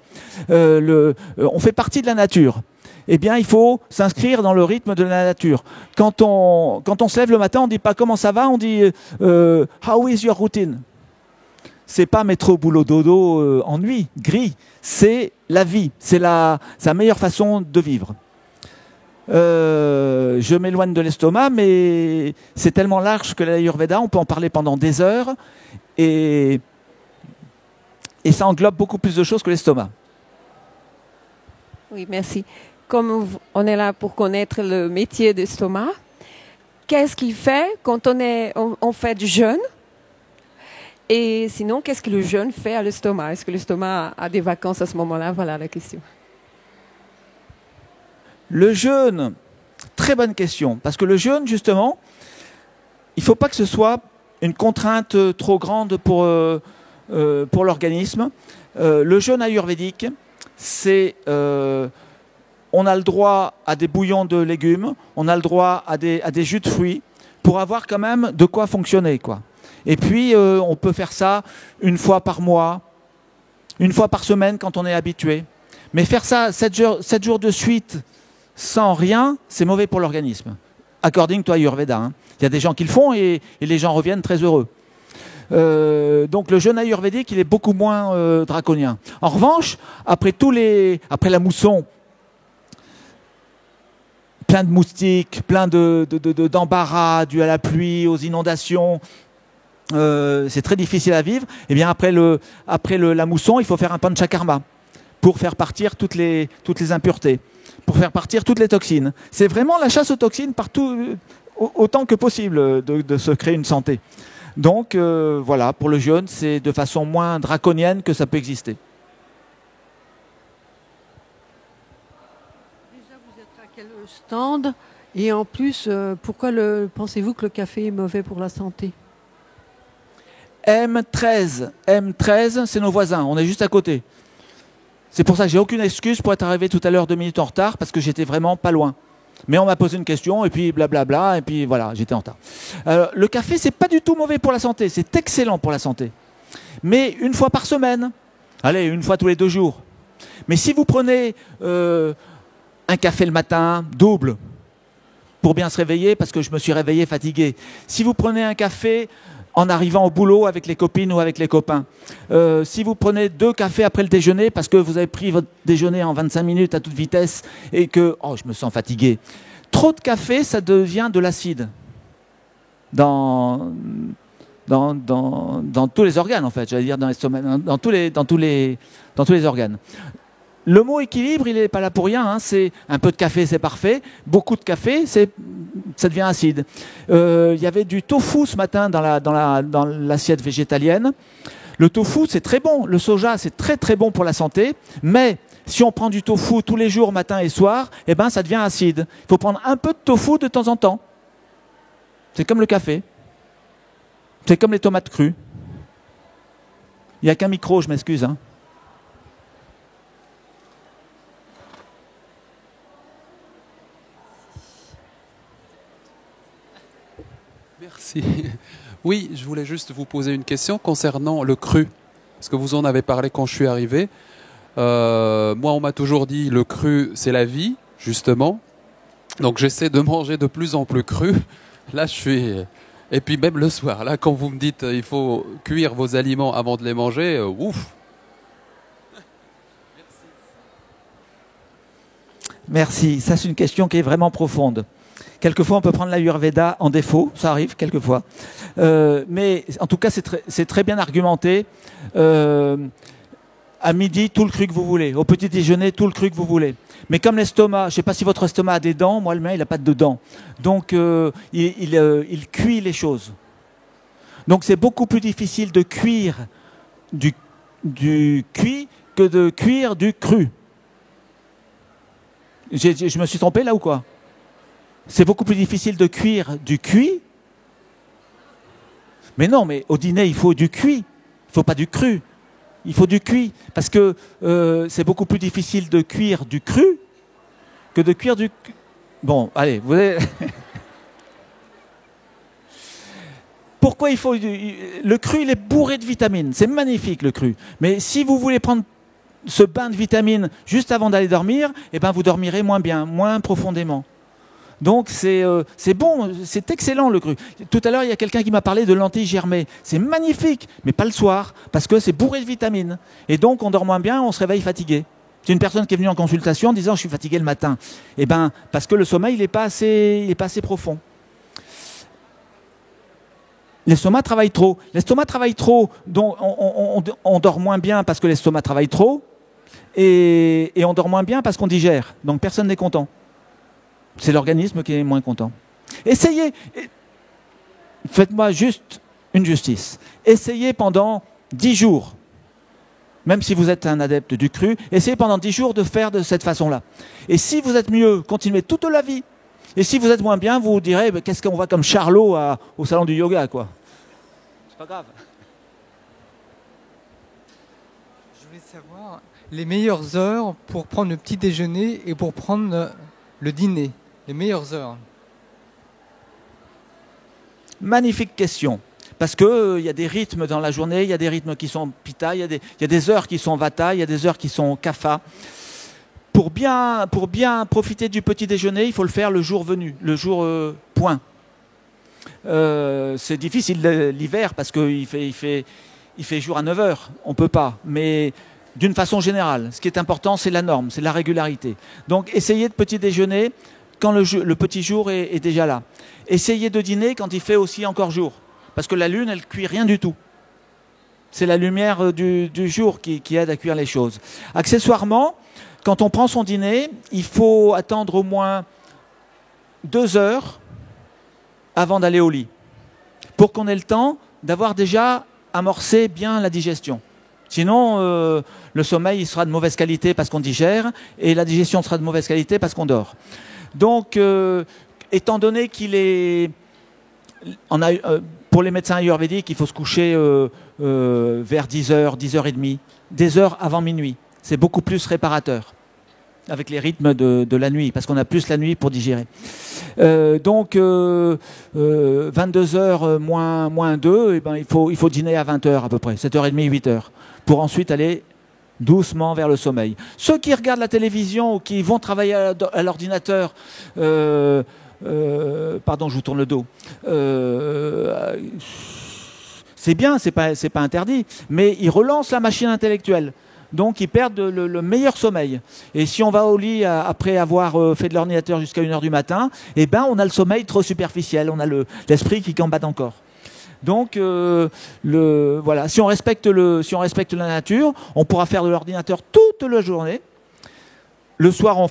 On fait partie de la nature. Eh bien, il faut s'inscrire dans le rythme de la nature. Quand on se lève le matin, on ne dit pas comment ça va, on dit how is your routine? C'est pas métro, boulot, dodo, ennui, gris. C'est la vie. C'est sa meilleure façon de vivre. Je m'éloigne de l'estomac, mais c'est tellement large que l'Ayurveda, on peut en parler pendant des heures, et ça englobe beaucoup plus de choses que l'estomac. Oui, merci. Comme on est là pour connaître le métier d'estomac, qu'est-ce qu'il fait quand on fait du jeûne? Et sinon, qu'est-ce que le jeûne fait à l'estomac? Est-ce que l'estomac a des vacances à ce moment-là? Voilà la question. Le jeûne, très bonne question, parce que le jeûne, justement, il ne faut pas que ce soit une contrainte trop grande pour l'organisme. Le jeûne ayurvédique, c'est... on a le droit à des bouillons de légumes, on a le droit à des jus de fruits, pour avoir quand même de quoi fonctionner, quoi. Et puis, on peut faire ça une fois par mois, une fois par semaine quand on est habitué. Mais faire ça 7 jours de suite, sans rien, c'est mauvais pour l'organisme. According to Ayurveda. Hein. Il y a des gens qui le font et les gens reviennent très heureux. Donc le jeûne ayurvédique, il est beaucoup moins draconien. En revanche, après la mousson, plein de moustiques, plein d'embarras dû à la pluie, aux inondations, c'est très difficile à vivre. Et bien après la mousson, il faut faire un panchakarma pour faire partir toutes les impuretés, pour faire partir toutes les toxines. C'est vraiment la chasse aux toxines partout, autant que possible, de se créer une santé. Donc voilà, pour le jeûne, c'est de façon moins draconienne que ça peut exister. Déjà, vous êtes à quel stand? Et en plus, pourquoi pensez-vous que le café est mauvais pour la santé? M13, c'est nos voisins, on est juste à côté. C'est pour ça que j'ai aucune excuse pour être arrivé tout à l'heure 2 minutes en retard, parce que j'étais vraiment pas loin. Mais on m'a posé une question, et puis blablabla, et puis voilà, j'étais en retard. Le café, c'est pas du tout mauvais pour la santé, c'est excellent pour la santé. Mais une fois par semaine, allez, une fois tous les 2 jours. Mais si vous prenez un café le matin, double, pour bien se réveiller, parce que je me suis réveillé fatigué. Si vous prenez un café en arrivant au boulot avec les copines ou avec les copains. Si vous prenez 2 cafés après le déjeuner parce que vous avez pris votre déjeuner en 25 minutes à toute vitesse et que « oh, je me sens fatigué ». Trop de café, ça devient de l'acide dans tous les organes, en fait, j'allais dire dans l'estomac, dans tous les organes. Le mot équilibre, il n'est pas là pour rien. Hein. C'est un peu de café, c'est parfait. Beaucoup de café, ça devient acide. Il y avait du tofu ce matin dans l'assiette végétalienne. Le tofu, c'est très bon. Le soja, c'est très très bon pour la santé. Mais si on prend du tofu tous les jours, matin et soir, eh ben, ça devient acide. Il faut prendre un peu de tofu de temps en temps. C'est comme le café. C'est comme les tomates crues. Il n'y a qu'un micro, je m'excuse. Hein. Merci. Oui, je voulais juste vous poser une question concernant le cru. Parce que vous en avez parlé quand je suis arrivé. Moi, on m'a toujours dit le cru, c'est la vie, justement. Donc, j'essaie de manger de plus en plus cru. Là, je suis... Et puis, même le soir, là, quand vous me dites il faut cuire vos aliments avant de les manger, ouf. Merci. Ça, c'est une question qui est vraiment profonde. Quelquefois, on peut prendre l'Ayurveda en défaut, ça arrive quelquefois. Mais en tout cas, c'est très bien argumenté. À midi, tout le cru que vous voulez. Au petit déjeuner, tout le cru que vous voulez. Mais comme l'estomac, je ne sais pas si votre estomac a des dents, moi le mien, il n'a pas de dents. Donc, il cuit les choses. Donc, c'est beaucoup plus difficile de cuire du cuit que de cuire du cru. Je me suis trompé là ou quoi ? C'est beaucoup plus difficile de cuire du cuit. Mais non, mais au dîner, il faut du cuit. Il ne faut pas du cru. Il faut du cuit. Parce que c'est beaucoup plus difficile de cuire du cru que de cuire du... Bon, allez, vous voyez... Pourquoi il faut... Le cru, il est bourré de vitamines. C'est magnifique, le cru. Mais si vous voulez prendre ce bain de vitamines juste avant d'aller dormir, eh ben, vous dormirez moins bien, moins profondément. Donc c'est bon, c'est excellent le cru. Tout à l'heure, il y a quelqu'un qui m'a parlé de lentilles germées. C'est magnifique, mais pas le soir, parce que c'est bourré de vitamines. Et donc on dort moins bien, on se réveille fatigué. C'est une personne qui est venue en consultation en disant « je suis fatigué le matin ». Eh ben, parce que le sommeil, il n'est pas assez profond. L'estomac travaille trop. L'estomac travaille trop, donc on dort moins bien parce que l'estomac travaille trop, et on dort moins bien parce qu'on digère. Donc personne n'est content. C'est l'organisme qui est moins content. Essayez, faites-moi juste une justice. Essayez pendant 10 jours, même si vous êtes un adepte du cru, essayez pendant 10 jours de faire de cette façon-là. Et si vous êtes mieux, continuez toute la vie. Et si vous êtes moins bien, vous vous direz, qu'est-ce qu'on va comme Charlot au salon du yoga, quoi. C'est pas grave. Je voulais savoir les meilleures heures pour prendre le petit déjeuner et pour prendre le dîner. Les meilleures heures. Magnifique question. Parce qu'il y a des rythmes dans la journée, il y a des rythmes qui sont Pitta, il y a des heures qui sont Vata, il y a des heures qui sont Kapha. Pour bien profiter du petit déjeuner, il faut le faire le jour venu, le jour point. C'est difficile l'hiver parce qu'il fait jour à 9 heures, on ne peut pas. Mais d'une façon générale, ce qui est important, c'est la norme, c'est la régularité. Donc essayez de petit déjeuner quand le petit jour est déjà là. Essayez de dîner quand il fait aussi encore jour. Parce que la lune, elle ne cuit rien du tout. C'est la lumière du jour qui aide à cuire les choses. Accessoirement, quand on prend son dîner, il faut attendre au moins 2 heures avant d'aller au lit, pour qu'on ait le temps d'avoir déjà amorcé bien la digestion. Sinon, le sommeil il sera de mauvaise qualité parce qu'on digère, et la digestion sera de mauvaise qualité parce qu'on dort. Donc, étant donné qu'il est... pour les médecins ayurvédiques, il faut se coucher vers 10h, 10h30, des heures avant minuit. C'est beaucoup plus réparateur avec les rythmes de la nuit, parce qu'on a plus la nuit pour digérer. Donc, 22h moins 2, eh ben, il faut dîner à 20h à peu près, 7h30, 8h, pour ensuite aller doucement vers le sommeil. Ceux qui regardent la télévision ou qui vont travailler à l'ordinateur, pardon, je vous tourne le dos, c'est bien, c'est pas interdit, mais ils relancent la machine intellectuelle. Donc ils perdent le meilleur sommeil. Et si on va au lit après avoir fait de l'ordinateur jusqu'à 1h du matin, eh ben on a le sommeil trop superficiel, on a l'esprit qui combatte encore. Donc voilà, si on respecte la nature, on pourra faire de l'ordinateur toute la journée. Le soir, on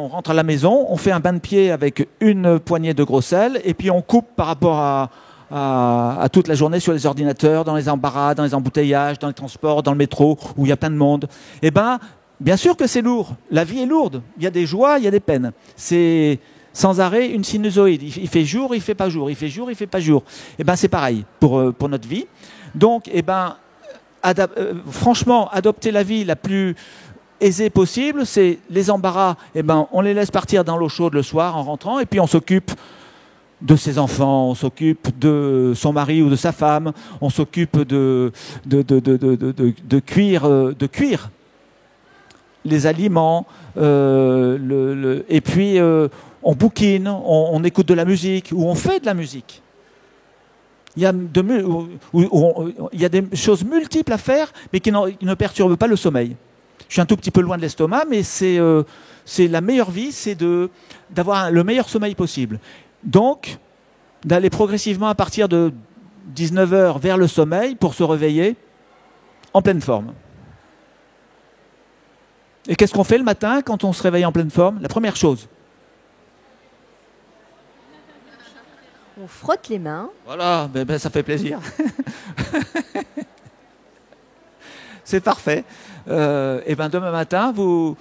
rentre à la maison, on fait un bain de pied avec une poignée de gros sel, et puis on coupe par rapport à toute la journée sur les ordinateurs, dans les embarras, dans les embouteillages, dans les transports, dans le métro, où il y a plein de monde. Eh bien, bien sûr que c'est lourd. La vie est lourde. Il y a des joies, il y a des peines. C'est sans arrêt une sinusoïde. Il fait jour, il fait pas jour. Il fait jour, il fait pas jour. Eh bien, c'est pareil pour notre vie. Donc, eh ben, franchement, adopter la vie la plus aisée possible, c'est les embarras. Eh ben, on les laisse partir dans l'eau chaude le soir en rentrant, et puis on s'occupe de ses enfants, on s'occupe de son mari ou de sa femme, on s'occupe de cuire les aliments, et puis on bouquine, on écoute de la musique, ou on fait de la musique. Il y a des choses multiples à faire, mais qui ne perturbent pas le sommeil. Je suis un tout petit peu loin de l'estomac, mais c'est la meilleure vie, c'est d'avoir le meilleur sommeil possible. Donc, d'aller progressivement à partir de 19h vers le sommeil pour se réveiller en pleine forme. Et qu'est-ce qu'on fait le matin quand on se réveille en pleine forme? La première chose. On frotte les mains. Voilà, ben, ça fait plaisir. C'est parfait. Et ben demain matin, vous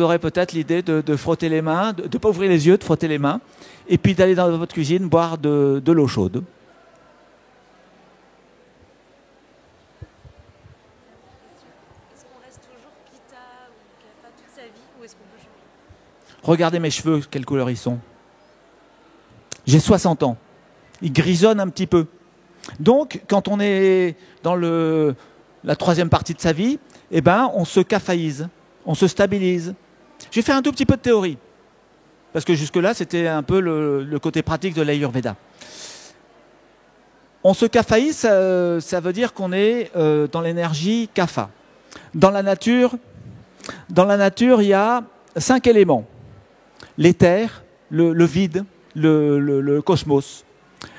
aurez peut-être l'idée de frotter les mains, de ne pas ouvrir les yeux, de frotter les mains, et puis d'aller dans votre cuisine boire de l'eau chaude. ou est-ce qu'on peut changer? Regardez mes cheveux, quelle couleur ils sont. J'ai 60 ans. Ils grisonnent un petit peu. Donc, quand on est dans la troisième partie de sa vie, eh ben, on se caféise, on se stabilise. J'ai fait un tout petit peu de théorie, parce que jusque-là, c'était un peu le côté pratique de l'Ayurveda. On se caféise, ça veut dire qu'on est dans l'énergie kapha. Dans la nature, il y a 5 éléments. L'éther, le vide, le cosmos,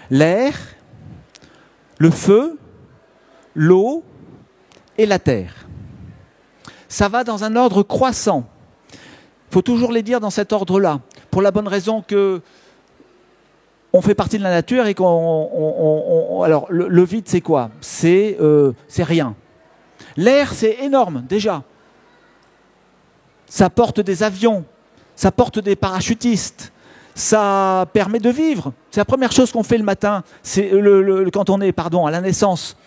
l'air, le feu, l'eau et la terre. Ça va dans un ordre croissant. Il faut toujours les dire dans cet ordre-là, pour la bonne raison que on fait partie de la nature et alors le vide c'est quoi? C'est rien. L'air c'est énorme déjà. Ça porte des avions, ça porte des parachutistes, ça permet de vivre. C'est la première chose qu'on fait le matin, c'est quand on est à la naissance.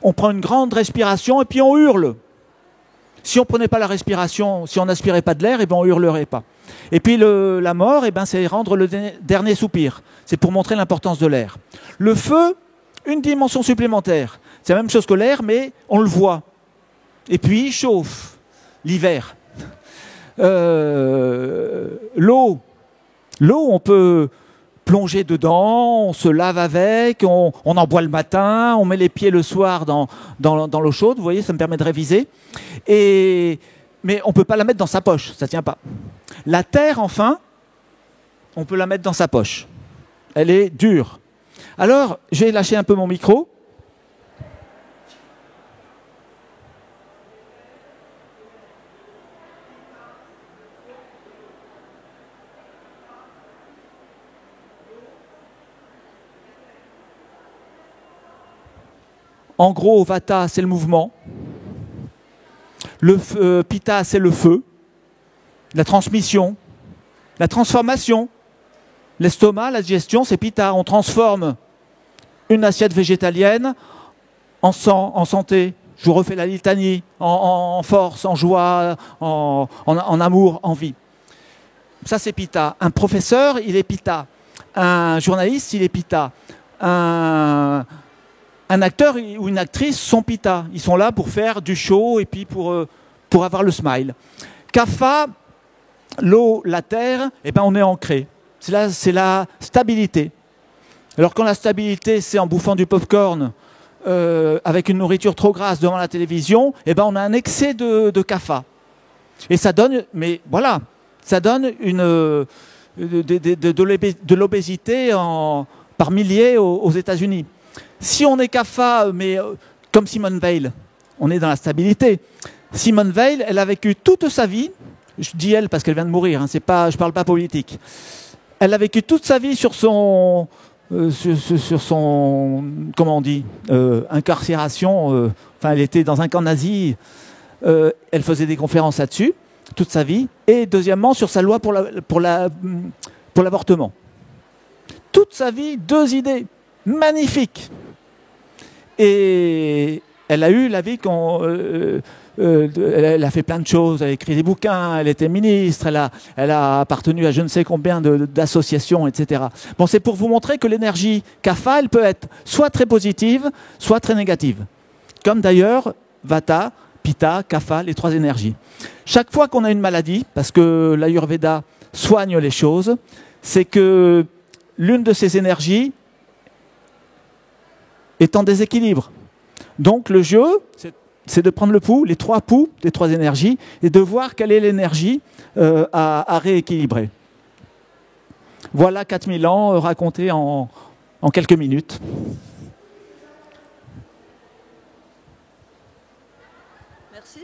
On prend une grande respiration et puis on hurle. Si on ne prenait pas la respiration, si on n'aspirait pas de l'air, eh ben on ne hurlerait pas. Et puis la mort, eh ben c'est rendre le dernier soupir. C'est pour montrer l'importance de l'air. Le feu, une dimension supplémentaire. C'est la même chose que l'air, mais on le voit. Et puis il chauffe, l'hiver. L'eau, on peut plonger dedans, on se lave avec, on en boit le matin, on met les pieds le soir dans l'eau chaude, vous voyez, ça me permet de réviser. Mais on ne peut pas la mettre dans sa poche, ça ne tient pas. La terre, enfin, on peut la mettre dans sa poche. Elle est dure. Alors, j'ai lâché un peu mon micro. En gros, Vata, c'est le mouvement. Pitta, c'est le feu. La transmission. La transformation. L'estomac, la digestion, c'est Pitta. On transforme une assiette végétalienne en sang, en santé. Je vous refais la litanie. En force, en joie, en amour, en vie. Ça, c'est Pitta. Un professeur, il est Pitta. Un journaliste, il est Pitta. Un acteur ou une actrice sont Pitta. Ils sont là pour faire du show et puis pour avoir le smile. Kapha, l'eau, la terre, eh ben on est ancré. C'est la stabilité. Alors quand la stabilité, c'est en bouffant du popcorn avec une nourriture trop grasse devant la télévision, eh ben on a un excès de kapha. Et ça donne, mais voilà, ça donne de l'obésité par milliers aux États-Unis. Si on est kapha, mais comme Simone Veil, on est dans la stabilité. Simone Veil, elle a vécu toute sa vie, je dis elle parce qu'elle vient de mourir, hein, je ne parle pas politique. Elle a vécu toute sa vie sur son comment on dit, incarcération. Elle était dans un camp nazi. Elle faisait des conférences là-dessus toute sa vie. Et deuxièmement, sur sa loi pour l'avortement. Toute sa vie, 2 idées magnifiques. Et elle a eu la vie elle a fait plein de choses, elle a écrit des bouquins, elle était ministre, elle a appartenu à je ne sais combien d'associations, etc. Bon, c'est pour vous montrer que l'énergie kapha, elle peut être soit très positive, soit très négative. Comme d'ailleurs Vata, Pitta, Kapha, les 3 énergies. Chaque fois qu'on a une maladie, parce que l'Ayurveda soigne les choses, c'est que l'une de ces énergies est en déséquilibre. Donc le jeu, c'est de prendre le pouls, les 3 pouls des 3 énergies, et de voir quelle est l'énergie à rééquilibrer. Voilà 4000 ans racontés en quelques minutes. Merci.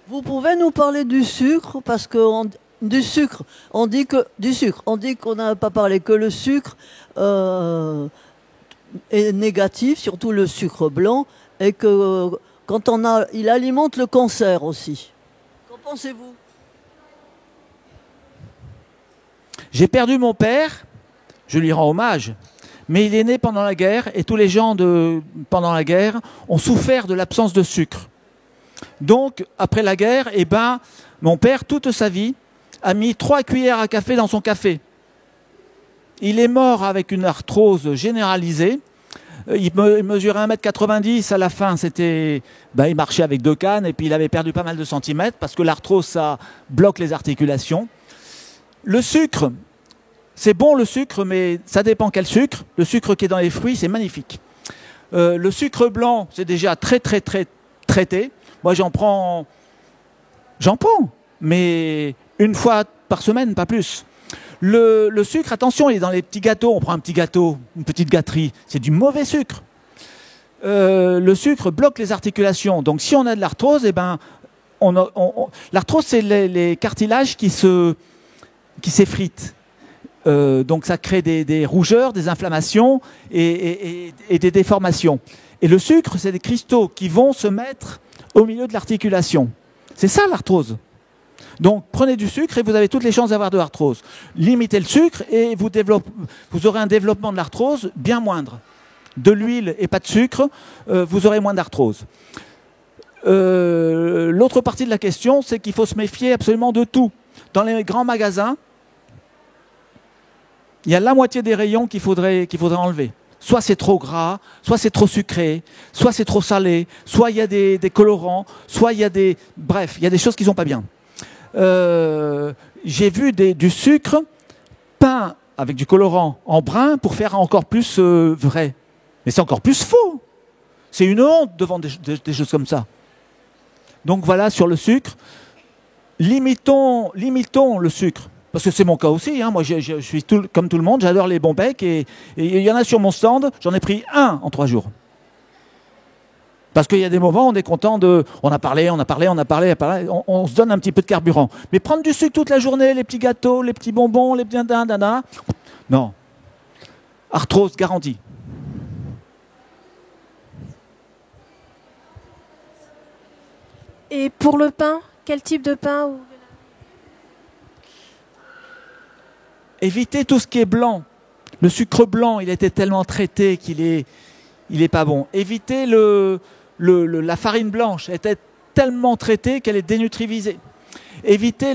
Vous pouvez nous parler du sucre, parce que on dit qu'on n'a pas parlé que le sucre est négatif, surtout le sucre blanc, et que il alimente le cancer aussi. Qu'en pensez-vous? J'ai perdu mon père, je lui rends hommage, mais il est né pendant la guerre et tous les gens pendant la guerre ont souffert de l'absence de sucre. Donc, après la guerre, mon père, toute sa vie, a mis 3 cuillères à café dans son café. Il est mort avec une arthrose généralisée. Il mesurait 1,90 m à la fin, il marchait avec 2 cannes et puis il avait perdu pas mal de centimètres parce que l'arthrose, ça bloque les articulations. Le sucre, c'est bon le sucre, mais ça dépend quel sucre. Le sucre qui est dans les fruits, c'est magnifique. Le sucre blanc, c'est déjà très traité. Moi, j'en prends, mais une fois par semaine, pas plus. Le sucre, attention, il est dans les petits gâteaux. On prend un petit gâteau, une petite gâterie. C'est du mauvais sucre. Le sucre bloque les articulations. Donc, si on a de l'arthrose, l'arthrose, c'est les cartilages qui s'effritent. Donc, ça crée des rougeurs, des inflammations et des déformations. Et le sucre, c'est des cristaux qui vont se mettre au milieu de l'articulation. C'est ça l'arthrose. Donc prenez du sucre et vous avez toutes les chances d'avoir de l'arthrose. Limitez le sucre et vous aurez un développement de l'arthrose bien moindre. De l'huile et pas de sucre, vous aurez moins d'arthrose. L'autre partie de la question, c'est qu'il faut se méfier absolument de tout. Dans les grands magasins, il y a la moitié des rayons qu'il faudrait enlever. Soit c'est trop gras, soit c'est trop sucré, soit c'est trop salé, soit il y a des colorants, soit il y a des... Bref, il y a des choses qui ne sont pas bien. J'ai vu du sucre peint avec du colorant en brun pour faire encore plus vrai. Mais c'est encore plus faux. C'est une honte de vendre des choses comme ça. Donc voilà, sur le sucre, limitons le sucre. Parce que c'est mon cas aussi. Hein. Moi, je suis comme tout le monde, j'adore les bons becs. Et il y en a sur mon stand, j'en ai pris un en 3 jours. Parce qu'il y a des moments où on est content on a parlé, on se donne un petit peu de carburant. Mais prendre du sucre toute la journée, les petits gâteaux, les petits bonbons, les petits non. Arthrose garantie. Et pour le pain, quel type de pain Évitez tout ce qui est blanc. Le sucre blanc, il a été tellement traité qu'il est pas bon. Évitez la farine blanche, elle était tellement traitée qu'elle est dénutrivisée. Évitez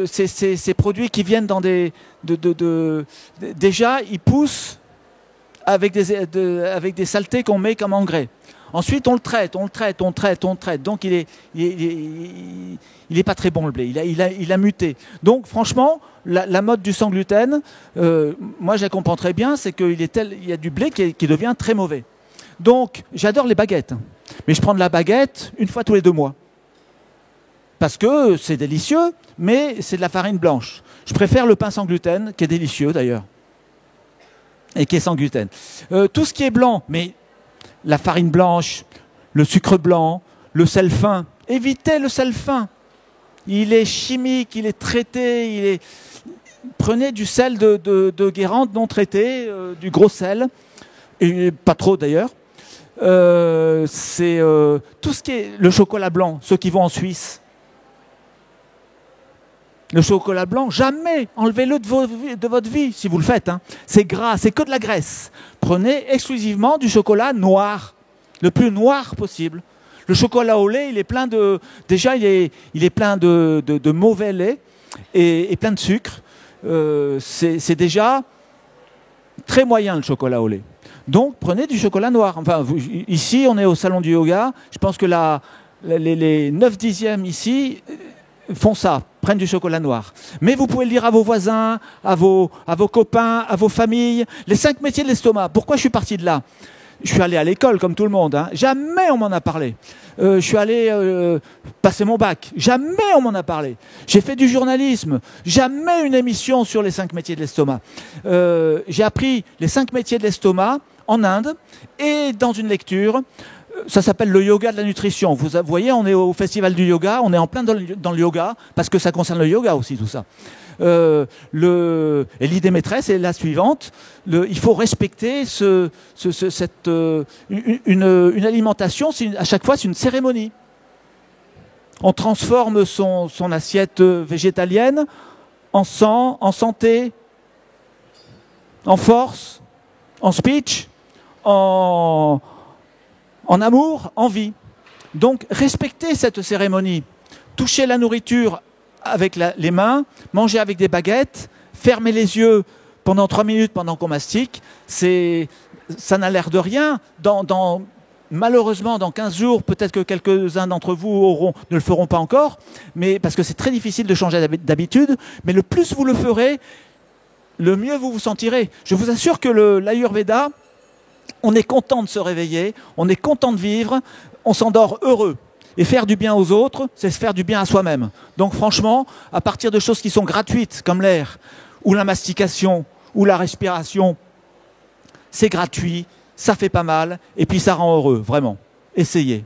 ces produits qui viennent dans déjà, ils poussent avec des saletés qu'on met comme engrais. Ensuite, on le traite. Donc, il est pas très bon, le blé. Il a muté. Donc, franchement, la mode du sans gluten, moi, je la comprends très bien. C'est qu'il y a du blé qui devient très mauvais. Donc, j'adore les baguettes. Mais je prends de la baguette une fois tous les 2 mois. Parce que c'est délicieux, mais c'est de la farine blanche. Je préfère le pain sans gluten, qui est délicieux d'ailleurs. Et qui est sans gluten. Tout ce qui est blanc, mais la farine blanche, le sucre blanc, le sel fin. Évitez le sel fin. Il est chimique, il est traité. Prenez du sel de Guérande non traité, du gros sel. Et pas trop d'ailleurs. C'est tout ce qui est le chocolat blanc, ceux qui vont en Suisse. Le chocolat blanc, jamais enlevez-le de votre vie si vous le faites. Hein. C'est gras, c'est que de la graisse. Prenez exclusivement du chocolat noir, le plus noir possible. Le chocolat au lait, il est plein de mauvais lait et plein de sucre. C'est déjà très moyen le chocolat au lait. Donc prenez du chocolat noir. Enfin, ici, on est au salon du yoga. Je pense que les 9/10 ici font ça, prennent du chocolat noir. Mais vous pouvez le dire à vos voisins, à vos copains, à vos familles. Les 5 métiers de l'estomac. Pourquoi je suis parti de là ? Je suis allé à l'école comme tout le monde. Hein. Jamais on m'en a parlé. Je suis allé passer mon bac. Jamais on m'en a parlé. J'ai fait du journalisme. Jamais une émission sur les 5 métiers de l'estomac. J'ai appris les 5 métiers de l'estomac en Inde et dans une lecture. Ça s'appelle le yoga de la nutrition. Vous voyez, on est au festival du yoga. On est en plein dans le yoga parce que ça concerne le yoga aussi, tout ça. Et l'idée maîtresse est la suivante. Il faut respecter une alimentation. À chaque fois, c'est une cérémonie. On transforme son assiette végétalienne en sang, en santé, en force, en speech, en amour, en vie. Donc, respectez cette cérémonie. Touchez la nourriture avec les mains, manger avec des baguettes, fermer les yeux pendant 3 minutes pendant qu'on mastique, ça n'a l'air de rien. Malheureusement, dans 15 jours, peut-être que quelques-uns d'entre vous ne le feront pas encore, mais parce que c'est très difficile de changer d'habitude, mais le plus vous le ferez, le mieux vous vous sentirez. Je vous assure que l'Ayurveda, on est content de se réveiller, on est content de vivre, on s'endort heureux. Et faire du bien aux autres, c'est se faire du bien à soi-même. Donc franchement, à partir de choses qui sont gratuites, comme l'air, ou la mastication, ou la respiration, c'est gratuit, ça fait pas mal, et puis ça rend heureux, vraiment. Essayez.